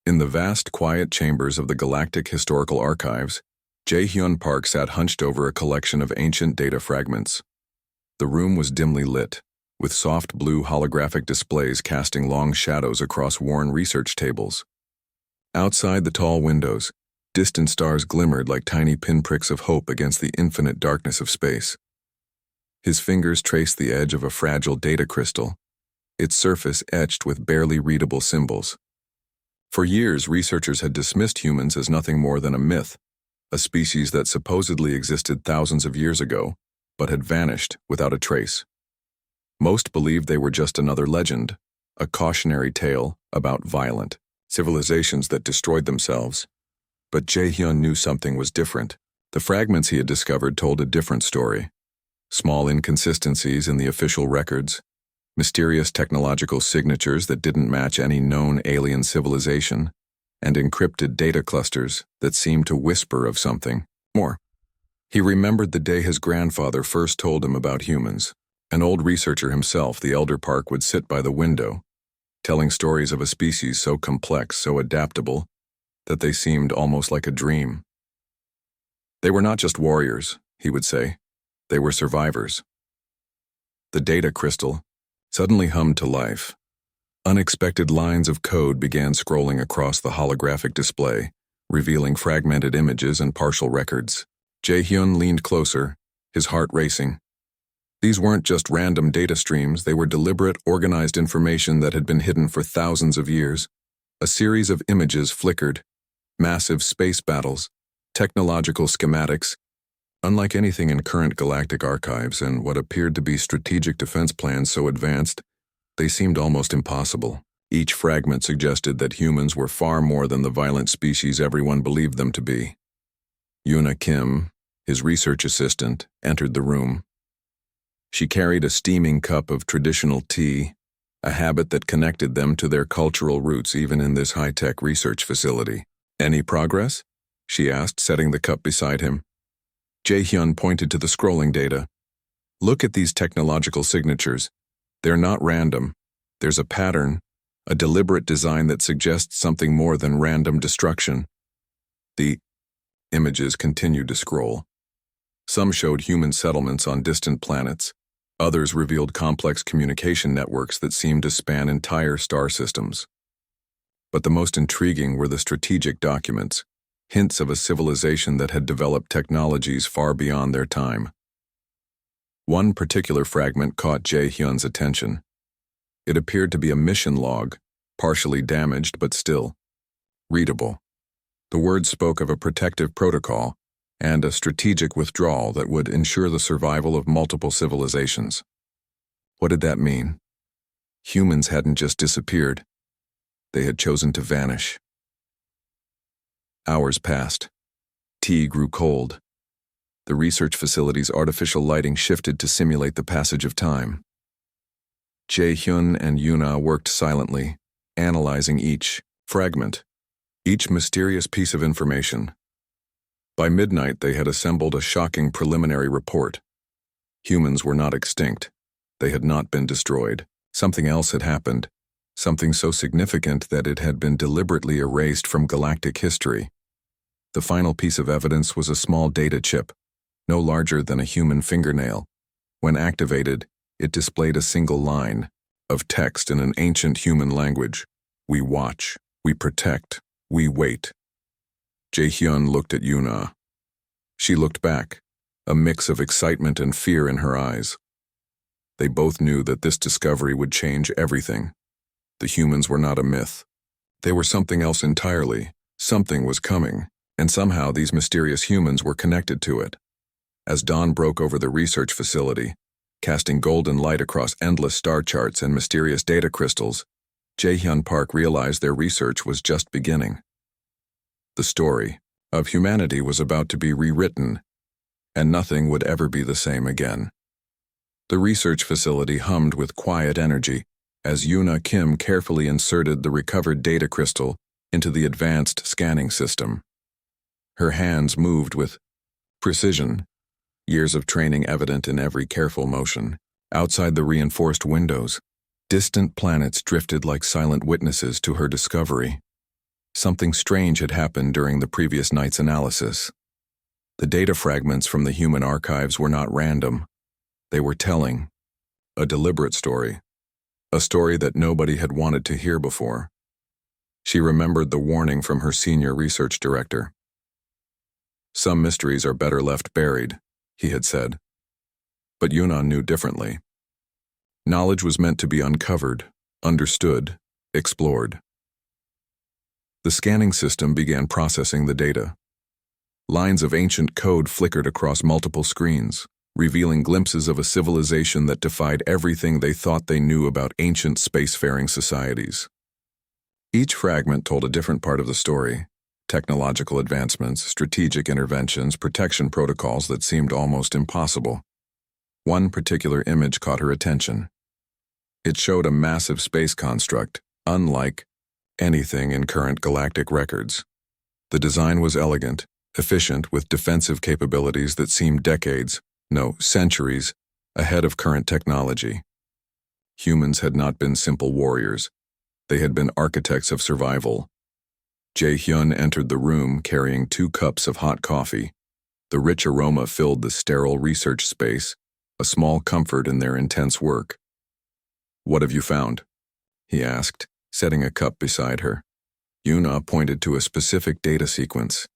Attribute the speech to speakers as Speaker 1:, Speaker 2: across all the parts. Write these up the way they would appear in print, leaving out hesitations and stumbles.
Speaker 1: In the vast, quiet chambers of the Galactic Historical Archives, Jae-hyun Park sat hunched over a collection of ancient data fragments. The room was dimly lit, with soft blue holographic displays casting long shadows across worn research tables. Outside the tall windows, distant stars glimmered like tiny pinpricks of hope against the infinite darkness of space. His fingers traced the edge of a fragile data crystal, its surface etched with barely readable symbols. For years, researchers had dismissed humans as nothing more than a myth, a species that supposedly existed thousands of years ago, but had vanished without a trace. Most believed they were just another legend, a cautionary tale about violent civilizations that destroyed themselves. But Jae-hyun knew something was different. The fragments he had discovered told a different story. Small inconsistencies in the official records, mysterious technological signatures that didn't match any known alien civilization, and encrypted data clusters that seemed to whisper of something more. He remembered the day his grandfather first told him about humans. An old researcher himself, the elder Park would sit by the window, telling stories of a species so complex, so adaptable, that they seemed almost like a dream. They were not just warriors, he would say. They were survivors. The data crystal suddenly hummed to life. Unexpected lines of code began scrolling across the holographic display, revealing fragmented images and partial records. Jae-hyun leaned closer, his heart racing. These weren't just random data streams, they were deliberate, organized information that had been hidden for thousands of years. A series of images flickered, massive space battles, technological schematics. Unlike anything in current galactic archives and what appeared to be strategic defense plans so advanced, they seemed almost impossible. Each fragment suggested that humans were far more than the violent species everyone believed them to be. Yoona Kim, his research assistant, entered the room. She carried a steaming cup of traditional tea, a habit that connected them to their cultural roots even in this high-tech research facility. "Any progress?" she asked, setting the cup beside him. Jae-hyun pointed to the scrolling data. "Look at these technological signatures. They're not random. There's a pattern, a deliberate design that suggests something more than random destruction." The images continued to scroll. Some showed human settlements on distant planets. Others revealed complex communication networks that seemed to span entire star systems. But the most intriguing were the strategic documents, hints of a civilization that had developed technologies far beyond their time. One particular fragment caught Jae-hyun's attention. It appeared to be a mission log, partially damaged but still readable. The words spoke of a protective protocol and a strategic withdrawal that would ensure the survival of multiple civilizations. What did that mean? Humans hadn't just disappeared. They had chosen to vanish. Hours passed. Tea grew cold. The research facility's artificial lighting shifted to simulate the passage of time. Jae-hyun and Yoona worked silently, analyzing each fragment, each mysterious piece of information. By midnight, they had assembled a shocking preliminary report. Humans were not extinct. They had not been destroyed. Something else had happened, something so significant that it had been deliberately erased from galactic history. The final piece of evidence was a small data chip, no larger than a human fingernail. When activated, it displayed a single line of text in an ancient human language. "We watch, we protect, we wait." Jae-hyun looked at Yoona. She looked back, a mix of excitement and fear in her eyes. They both knew that this discovery would change everything. The humans were not a myth. They were something else entirely. Something was coming, and somehow these mysterious humans were connected to it. As dawn broke over the research facility, casting golden light across endless star charts and mysterious data crystals, Jae-hyun Park realized their research was just beginning. The story of humanity was about to be rewritten, and nothing would ever be the same again. The research facility hummed with quiet energy as Yoona Kim carefully inserted the recovered data crystal into the advanced scanning system. Her hands moved with precision, years of training evident in every careful motion. Outside the reinforced windows, distant planets drifted like silent witnesses to her discovery. Something strange had happened during the previous night's analysis. The data fragments from the human archives were not random. They were telling a deliberate story, a story that nobody had wanted to hear before. She remembered the warning from her senior research director. Some mysteries are better left buried, he had said. But Yuna knew differently. Knowledge was meant to be uncovered, understood, explored. The scanning system began processing the data. Lines of ancient code flickered across multiple screens, revealing glimpses of a civilization that defied everything they thought they knew about ancient spacefaring societies. Each fragment told a different part of the story: technological advancements, strategic interventions, protection protocols that seemed almost impossible. One particular image caught her attention. It showed a massive space construct, unlike anything in current galactic records. The design was elegant, efficient, with defensive capabilities that seemed decades, no, centuries, ahead of current technology. Humans had not been simple warriors. They had been architects of survival. Jae-hyun entered the room carrying 2 cups of hot coffee. The rich aroma filled the sterile research space, a small comfort in their intense work. "What have you found?" he asked, setting a cup beside her. Yuna pointed to a specific data sequence.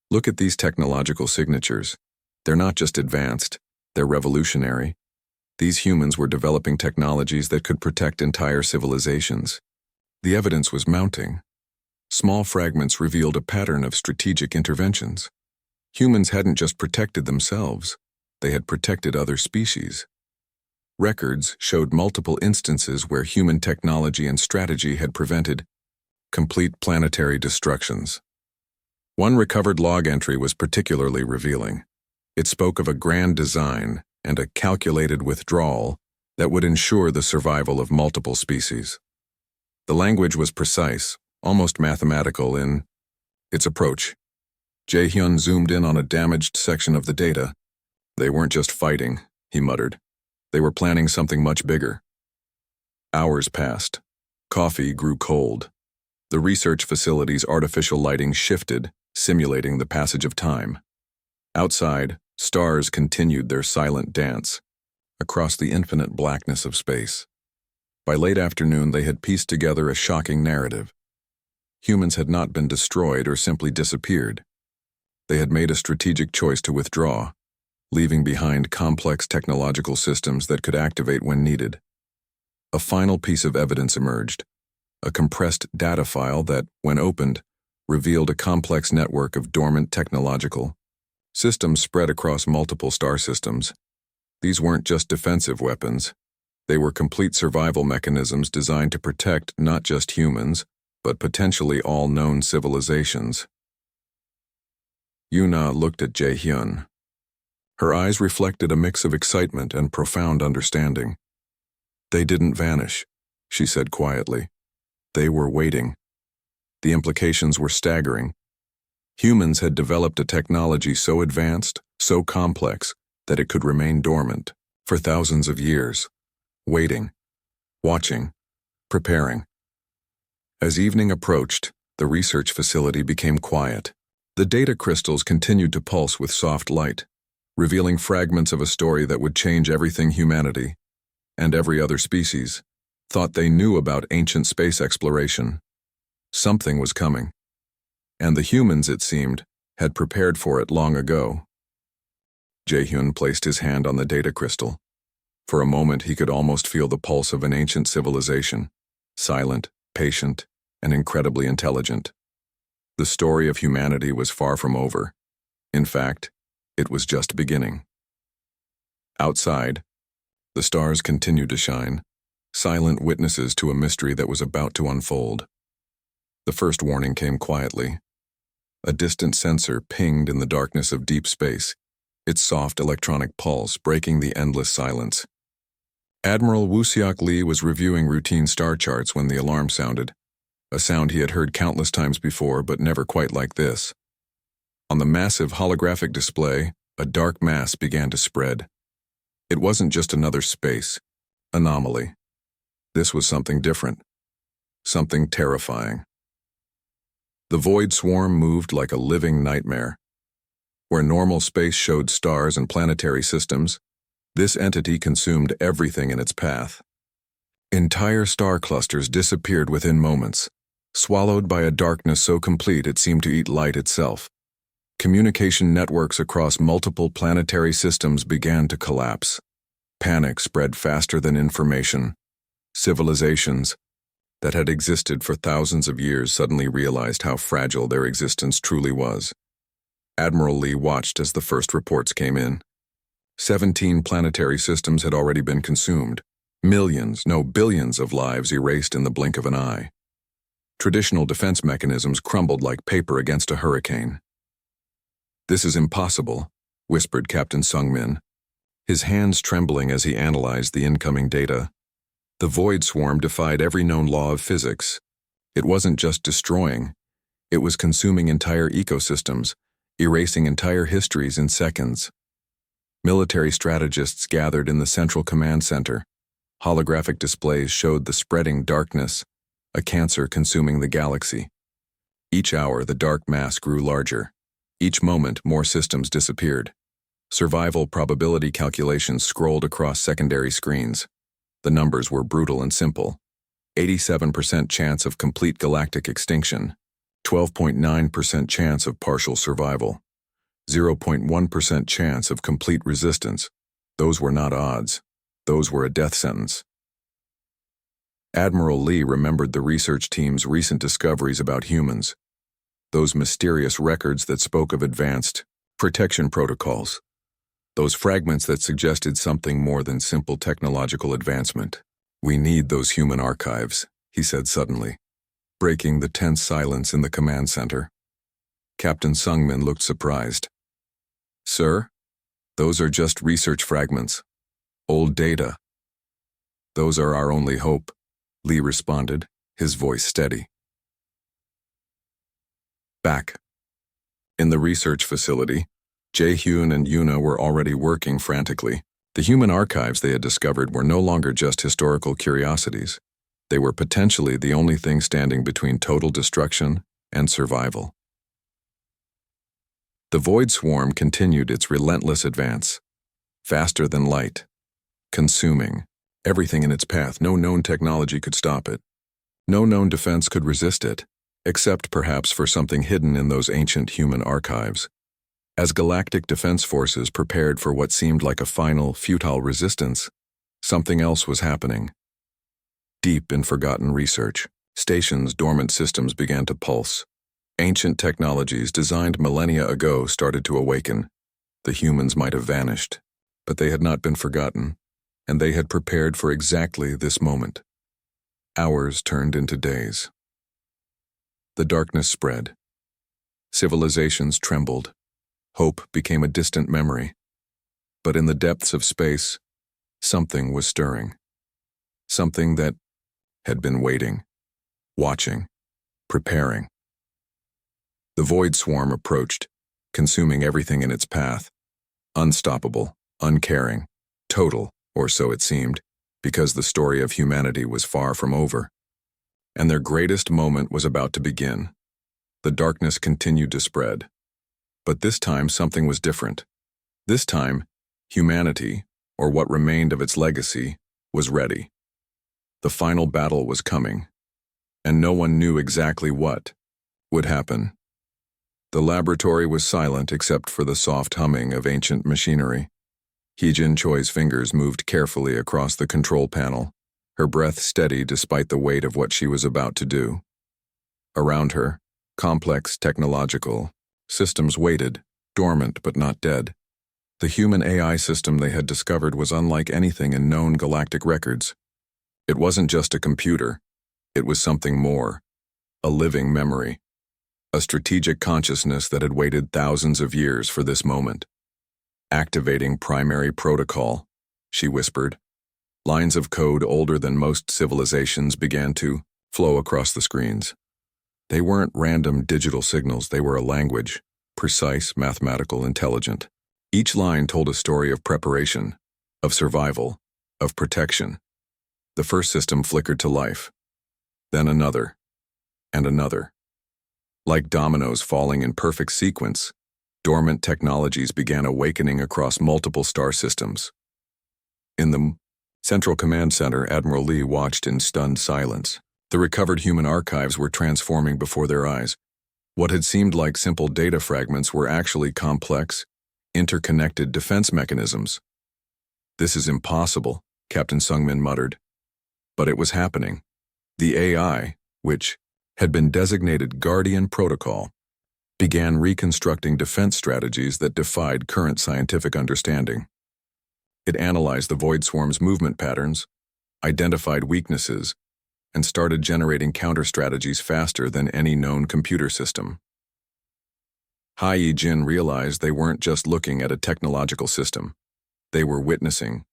Speaker 1: "Look at these technological signatures. They're not just advanced, they're revolutionary. These humans were developing technologies that could protect entire civilizations." The evidence was mounting. Small fragments revealed a pattern of strategic interventions. Humans hadn't just protected themselves, they had protected other species. Records showed multiple instances where human technology and strategy had prevented complete planetary destructions. One recovered log entry was particularly revealing. It spoke of a grand design and a calculated withdrawal that would ensure the survival of multiple species. The language was precise, almost mathematical in its approach. Jae-hyun zoomed in on a damaged section of the data. "They weren't just fighting," he muttered. "They were planning something much bigger." Hours passed. Coffee grew cold. The research facility's artificial lighting shifted, simulating the passage of time. Outside, stars continued their silent dance across the infinite blackness of space. By late afternoon, they had pieced together a shocking narrative. Humans had not been destroyed or simply disappeared. They had made a strategic choice to withdraw, leaving behind complex technological systems that could activate when needed. A final piece of evidence emerged, a compressed data file that, when opened, revealed a complex network of dormant technological systems spread across multiple star systems. These weren't just defensive weapons. They were complete survival mechanisms designed to protect not just humans, but potentially all known civilizations. Yuna looked at Jae-hyun. Her eyes reflected a mix of excitement and profound understanding. "They didn't vanish," she said quietly. "They were waiting." The implications were staggering. Humans had developed a technology so advanced, so complex, that it could remain dormant for thousands of years, waiting, watching, preparing. As evening approached, the research facility became quiet. The data crystals continued to pulse with soft light, revealing fragments of a story that would change everything humanity, and every other species, thought they knew about ancient space exploration. Something was coming. And the humans, it seemed, had prepared for it long ago. Jae-hyun placed his hand on the data crystal. For a moment, he could almost feel the pulse of an ancient civilization, silent, patient, and incredibly intelligent. The story of humanity was far from over. In fact, it was just beginning. Outside, the stars continued to shine, silent witnesses to a mystery that was about to unfold. The first warning came quietly. A distant sensor pinged in the darkness of deep space, its soft electronic pulse breaking the endless silence. Admiral Woo-seok Lee was reviewing routine star charts when the alarm sounded, a sound he had heard countless times before, but never quite like this. On the massive holographic display, a dark mass began to spread. It wasn't just another space anomaly. This was something different, something terrifying. The void swarm moved like a living nightmare. Where normal space showed stars and planetary systems, this entity consumed everything in its path. Entire star clusters disappeared within moments, swallowed by a darkness so complete it seemed to eat light itself. Communication networks across multiple planetary systems began to collapse. Panic spread faster than information. Civilizations that had existed for thousands of years suddenly realized how fragile their existence truly was. Admiral Lee watched as the first reports came in. 17 planetary systems had already been consumed. Millions, no billions of lives erased in the blink of an eye. Traditional defense mechanisms crumbled like paper against a hurricane. "This is impossible," whispered Captain Sungmin, his hands trembling as he analyzed the incoming data. The void swarm defied every known law of physics. It wasn't just destroying, it was consuming entire ecosystems, erasing entire histories in seconds. Military strategists gathered in the central command center. Holographic displays showed the spreading darkness, a cancer consuming the galaxy. Each hour, the dark mass grew larger. Each moment, more systems disappeared. Survival probability calculations scrolled across secondary screens. The numbers were brutal and simple. 87% chance of complete galactic extinction, 12.9% chance of partial survival, 0.1% chance of complete resistance. Those were not odds. Those were a death sentence. Admiral Lee remembered the research team's recent discoveries about humans. Those mysterious records that spoke of advanced protection protocols. Those fragments that suggested something more than simple technological advancement. "We need those human archives," he said suddenly, breaking the tense silence in the command center. Captain Sungmin looked surprised. "Sir, those are just research fragments. Old data." "Those are our only hope," Lee responded, his voice steady. Back. In the research facility, Jae-hyun and Yuna were already working frantically. The human archives they had discovered were no longer just historical curiosities. They were potentially the only thing standing between total destruction and survival. The void swarm continued its relentless advance, faster than light, consuming everything in its path. No known technology could stop it. No known defense could resist it, except perhaps for something hidden in those ancient human archives. As galactic defense forces prepared for what seemed like a final, futile resistance, something else was happening. Deep in forgotten research, stations' dormant systems began to pulse. Ancient technologies designed millennia ago started to awaken. The humans might have vanished, but they had not been forgotten, and they had prepared for exactly this moment. Hours turned into days. The darkness spread. Civilizations trembled. Hope became a distant memory. But in the depths of space, something was stirring. Something that had been waiting, watching, preparing. The void swarm approached, consuming everything in its path. Unstoppable, uncaring, total, or so it seemed, because the story of humanity was far from over. And their greatest moment was about to begin. The darkness continued to spread. But this time something was different. This time, humanity, or what remained of its legacy, was ready. The final battle was coming, and no one knew exactly what would happen. The laboratory was silent except for the soft humming of ancient machinery. Hee-jin Choi's fingers moved carefully across the control panel, her breath steady despite the weight of what she was about to do. Around her, complex technological systems waited, dormant but not dead. The human AI system they had discovered was unlike anything in known galactic records. It wasn't just a computer, it was something more, a living memory, a strategic consciousness that had waited thousands of years for this moment. "Activating primary protocol," she whispered. Lines of code older than most civilizations began to flow across the screens. They weren't random digital signals, they were a language, precise, mathematical, intelligent. Each line told a story of preparation, of survival, of protection. The first system flickered to life, then another, and another. Like dominoes falling in perfect sequence, dormant technologies began awakening across multiple star systems. In the Central Command Center, Admiral Lee watched in stunned silence. The recovered human archives were transforming before their eyes. What had seemed like simple data fragments were actually complex, interconnected defense mechanisms. "This is impossible," Captain Sungmin muttered. But it was happening. The AI, which had been designated Guardian Protocol, began reconstructing defense strategies that defied current scientific understanding. It analyzed the Void Swarm's movement patterns, identified weaknesses, and started generating counter-strategies faster than any known computer system. Hai Yi-jin realized they weren't just looking at a technological system. They were witnessing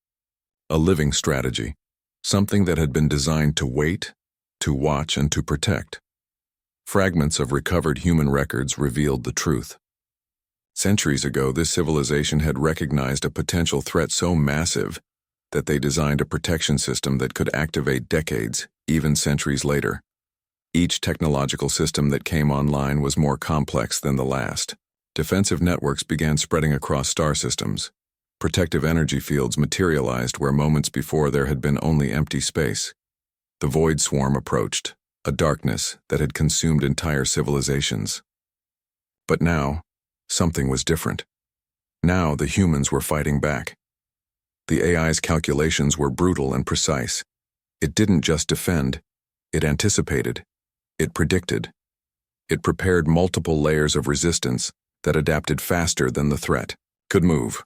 Speaker 1: a living strategy, something that had been designed to wait, to watch, and to protect. Fragments of recovered human records revealed the truth. Centuries ago, this civilization had recognized a potential threat so massive that they designed a protection system that could activate decades, even centuries later. Each technological system that came online was more complex than the last. Defensive networks began spreading across star systems. Protective energy fields materialized where moments before there had been only empty space. The Void Swarm approached, a darkness that had consumed entire civilizations. But now, something was different. Now the humans were fighting back. The AI's calculations were brutal and precise. It didn't just defend, it anticipated, it predicted. It prepared multiple layers of resistance that adapted faster than the threat could move.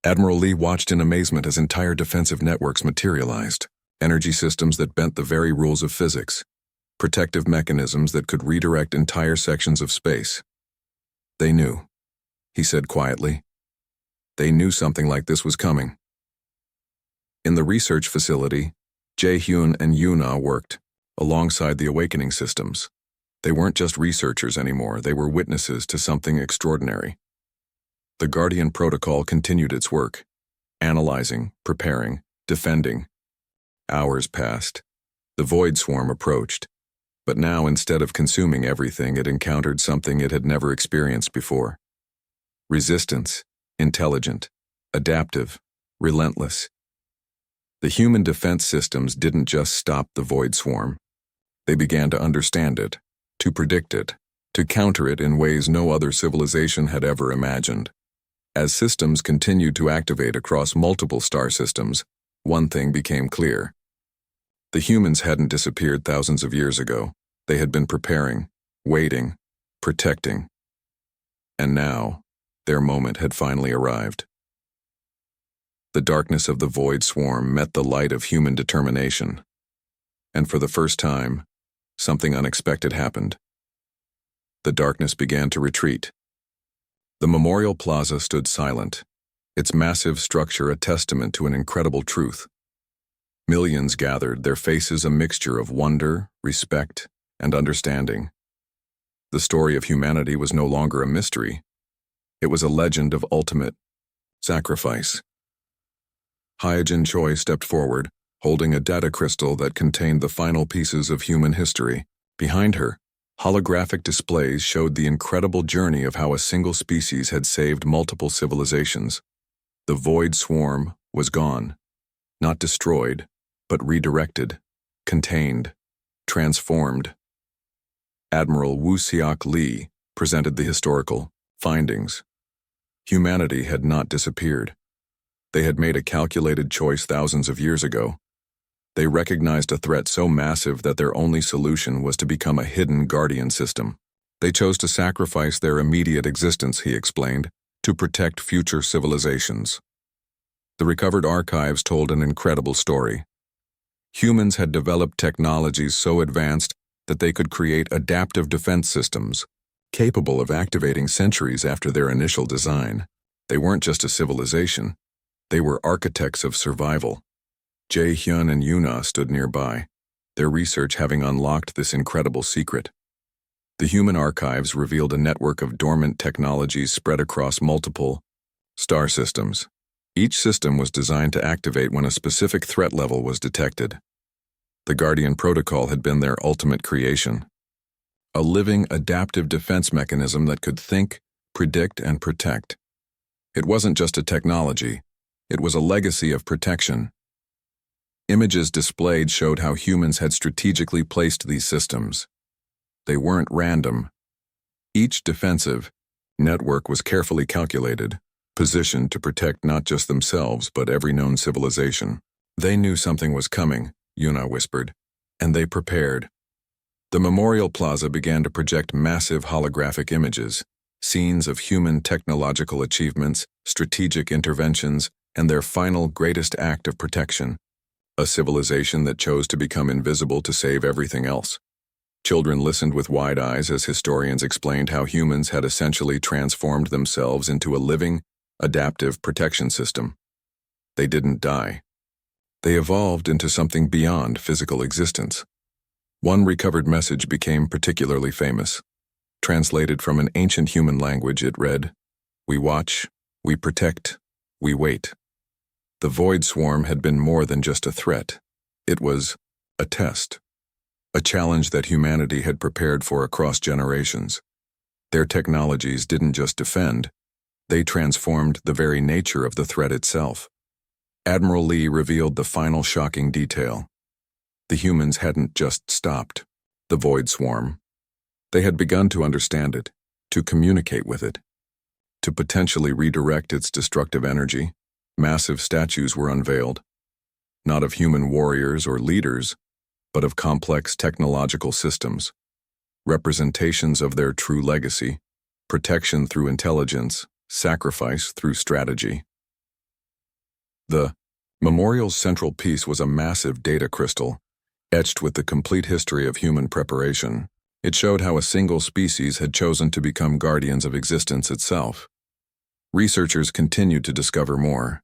Speaker 1: Admiral Lee watched in amazement as entire defensive networks materialized, energy systems that bent the very rules of physics, protective mechanisms that could redirect entire sections of space. "They knew," he said quietly. "They knew something like this was coming." In the research facility, Jae-hyun and Yuna worked alongside the awakening systems. They weren't just researchers anymore, they were witnesses to something extraordinary. The Guardian Protocol continued its work, analyzing, preparing, defending. Hours passed. The Void Swarm approached, but now instead of consuming everything, it encountered something it had never experienced before. Resistance, intelligent, adaptive, relentless. The human defense systems didn't just stop the Void Swarm. They began to understand it, to predict it, to counter it in ways no other civilization had ever imagined. As systems continued to activate across multiple star systems, one thing became clear. The humans hadn't disappeared thousands of years ago. They had been preparing, waiting, protecting. And now, their moment had finally arrived. The darkness of the Void Swarm met the light of human determination. And for the first time, something unexpected happened. The darkness began to retreat. The Memorial Plaza stood silent, its massive structure a testament to an incredible truth. Millions gathered, their faces a mixture of wonder, respect, and understanding. The story of humanity was no longer a mystery. It was a legend of ultimate sacrifice. Hyojin Choi stepped forward, holding a data crystal that contained the final pieces of human history. Behind her, holographic displays showed the incredible journey of how a single species had saved multiple civilizations. The Void Swarm was gone, not destroyed, but redirected, contained, transformed. Admiral Woo-seok Lee presented the historical findings. Humanity had not disappeared. They had made a calculated choice thousands of years ago. They recognized a threat so massive that their only solution was to become a hidden guardian system. They chose to sacrifice their immediate existence, he explained, to protect future civilizations. The recovered archives told an incredible story. Humans had developed technologies so advanced that they could create adaptive defense systems, capable of activating centuries after their initial design. They weren't just a civilization. They were architects of survival. Jae-hyun and Yuna stood nearby, their research having unlocked this incredible secret. The human archives revealed a network of dormant technologies spread across multiple star systems. Each system was designed to activate when a specific threat level was detected. The Guardian Protocol had been their ultimate creation. a living, adaptive defense mechanism that could think, predict, and protect. It wasn't just a technology, it was a legacy of protection. Images displayed showed how humans had strategically placed these systems. They weren't random. Each defensive network was carefully calculated, positioned to protect not just themselves but every known civilization. They knew something was coming, Yuna whispered, and they prepared. The Memorial Plaza began to project massive holographic images, scenes of human technological achievements, strategic interventions, and their final greatest act of protection, a civilization that chose to become invisible to save everything else. Children listened with wide eyes as historians explained how humans had essentially transformed themselves into a living, adaptive protection system. They didn't die. They evolved into something beyond physical existence. One recovered message became particularly famous. Translated from an ancient human language, it read, "We watch, we protect, we wait." The Void Swarm had been more than just a threat. It was a test, a challenge that humanity had prepared for across generations. Their technologies didn't just defend, they transformed the very nature of the threat itself. Admiral Lee revealed the final shocking detail. The humans hadn't just stopped the Void Swarm. They had begun to understand it, to communicate with it, to potentially redirect its destructive energy. Massive statues were unveiled, not of human warriors or leaders, but of complex technological systems, representations of their true legacy, protection through intelligence, sacrifice through strategy. The memorial's central piece was a massive data crystal, etched with the complete history of human preparation. It showed how a single species had chosen to become guardians of existence itself. Researchers continued to discover more.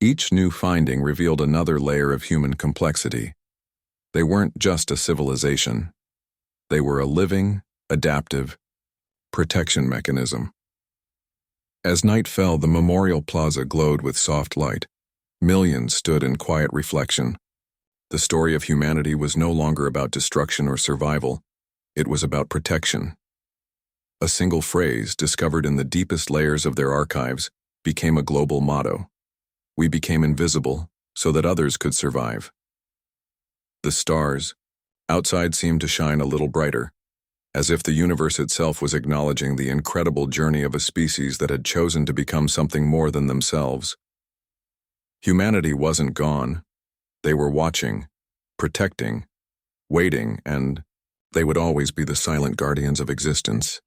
Speaker 1: Each new finding revealed another layer of human complexity. They weren't just a civilization. They were a living, adaptive protection mechanism. As night fell, the Memorial Plaza glowed with soft light. Millions stood in quiet reflection. The story of humanity was no longer about destruction or survival. It was about protection. A single phrase, discovered in the deepest layers of their archives, became a global motto. We became invisible so that others could survive. The stars outside seemed to shine a little brighter, as if the universe itself was acknowledging the incredible journey of a species that had chosen to become something more than themselves. Humanity wasn't gone. They were watching, protecting, waiting, and they would always be the silent guardians of existence.